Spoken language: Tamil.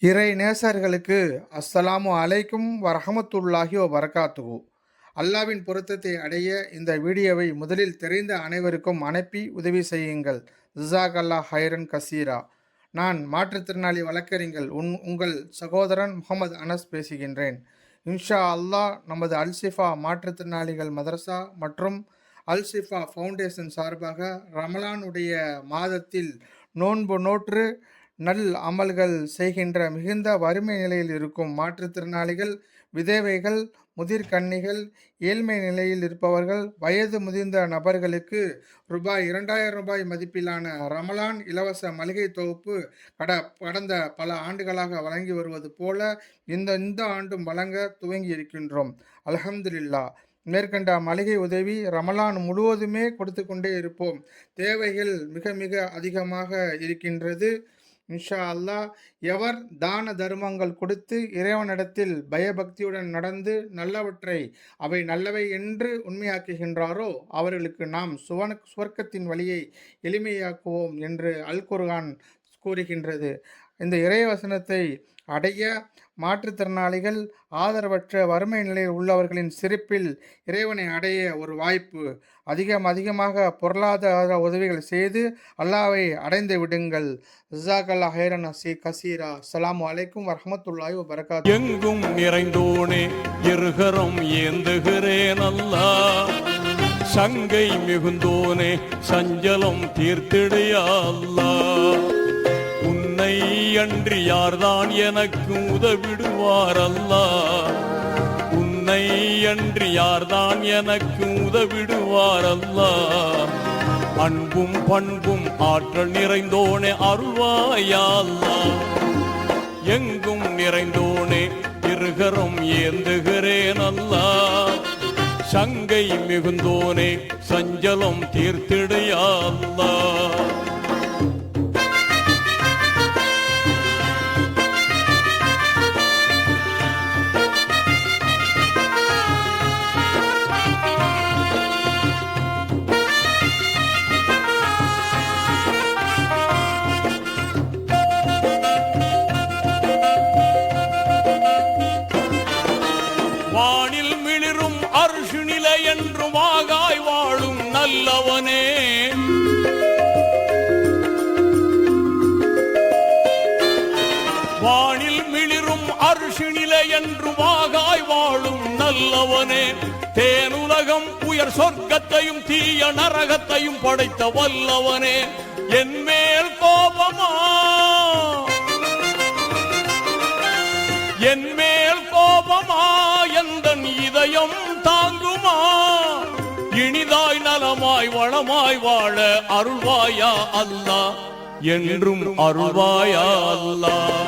இறை நேசர்களுக்கு அஸ்ஸலாமு அலைக்கும் வரஹமத்துல்லாஹி வபரகாத்துஹு. அல்லாவின் பொருத்தத்தை அடைய இந்த வீடியோவை முதலில் தெரிந்த அனைவருக்கும் அனுப்பி உதவி செய்யுங்கள். ஜிசாக் அல்லாஹ் ஹைரன் கசீரா. நான் மாற்றுத்திறனாளி வழக்கறிஞர் உங்கள் சகோதரன் முகமது அனஸ் பேசுகின்றேன். இன்ஷா அல்லாஹ் நமது அல்சிஃபா மாற்றுத்திறனாளிகள் மதரசா மற்றும் அல்சிஃபா ஃபவுண்டேஷன் சார்பாக ரமலானுடைய மாதத்தில் நோன்பு நோற்று நல் அமல்கள் செய்கின்ற மிகுந்த வறுமை நிலையில் இருக்கும் மாற்றுத்திறனாளிகள், விதவைகள், முதிர்கன்னிகள், ஏழ்மை நிலையில் இருப்பவர்கள், வயது முதிர்ந்த நபர்களுக்கு ரூபாய் 2000 மதிப்பிலான ரமலான் இலவச மளிகை தொகுப்பு கடந்த பல ஆண்டுகளாக வழங்கி வருவது போல இந்த ஆண்டும் வழங்க துவங்கி இருக்கின்றோம். அல்ஹம்துலில்லாஹ். மேற்கண்ட மளிகை உதவி ரமலான் முழுவதுமே கொடுத்து கொண்டே இருப்போம். தேவைகள் மிக மிக அதிகமாக இருக்கின்றது. இன்ஷா அல்லாஹ். எவர் தான தர்மங்கள் கொடுத்து இறைவனிடத்தில் பயபக்தியுடன் நடந்து நல்லவற்றை அவை நல்லவை என்று உண்மையாக்குகின்றாரோ அவர்களுக்கு நாம் சுவர்க்கத்தின் வழியை எளிமையாக்குவோம் என்று அல் குர்ஆன் கூறுகின்றது. இந்த இறைவசனத்தை அடைய மாற்றுத்திறனாளிகள், ஆதரவற்ற வறுமை நிலையில் உள்ளவர்களின் சிரிப்பில் இறைவனை அடைய ஒரு வாய்ப்பு. அதிகமாக பொருளாதார உதவிகள் செய்து அல்லாவை அடைந்து விடுங்கள். ஜஸாக்கல்லா ஹைரன் கசீரா. அஸ்ஸலாமு அலைக்கும் வரஹ்மத்துல்லாஹி வபரகாத்துஹு. எங்கும் நிறைந்தோனே இருகரம் ஏந்துகிறேன் அல்லாஹ். சங்கை மிகுந்தோனே சஞ்சலம் தீர்த்திடையா அல்லாஹ். உன்னை அன்றி யார்தான் எனக்கு உதவிடுவார் அல்லாஹ். உன்னை அன்றி யார்தான் எனக்கு உதவிடுவார் அல்லாஹ். அன்பும் பண்பும் ஆற்றல் நிறைந்தோனே அருள்வாயா அல்லாஹ். எங்கும் நிறைந்தோனே இருகரம் ஏந்துகிறேன் அல்லாஹ். சங்கை மிகுந்தோனே சஞ்சலம் தீர்த்திடையா அல்லாஹ். வானில் மிளிரும் அர்ஷு நிலை என்று வாகாய் வாழும் நல்லவனே. வானில் மிளிரும் அர்ஷு நிலை என்று வாகாய் வாழும் நல்லவனே. தேனுலகம் உயர் சொர்க்கத்தையும் தீய நரகத்தையும் படைத்த வல்லவனே. என் மேல் கோபமா, என் மேல் கோபமா, எந்தன் இதயம் தாங்குமா? இனிதாய் நலமாய் வளமாய் வாழ அருள்வாயா அல்லாஹ். என்றும் அருள்வாயா அல்லாஹ்.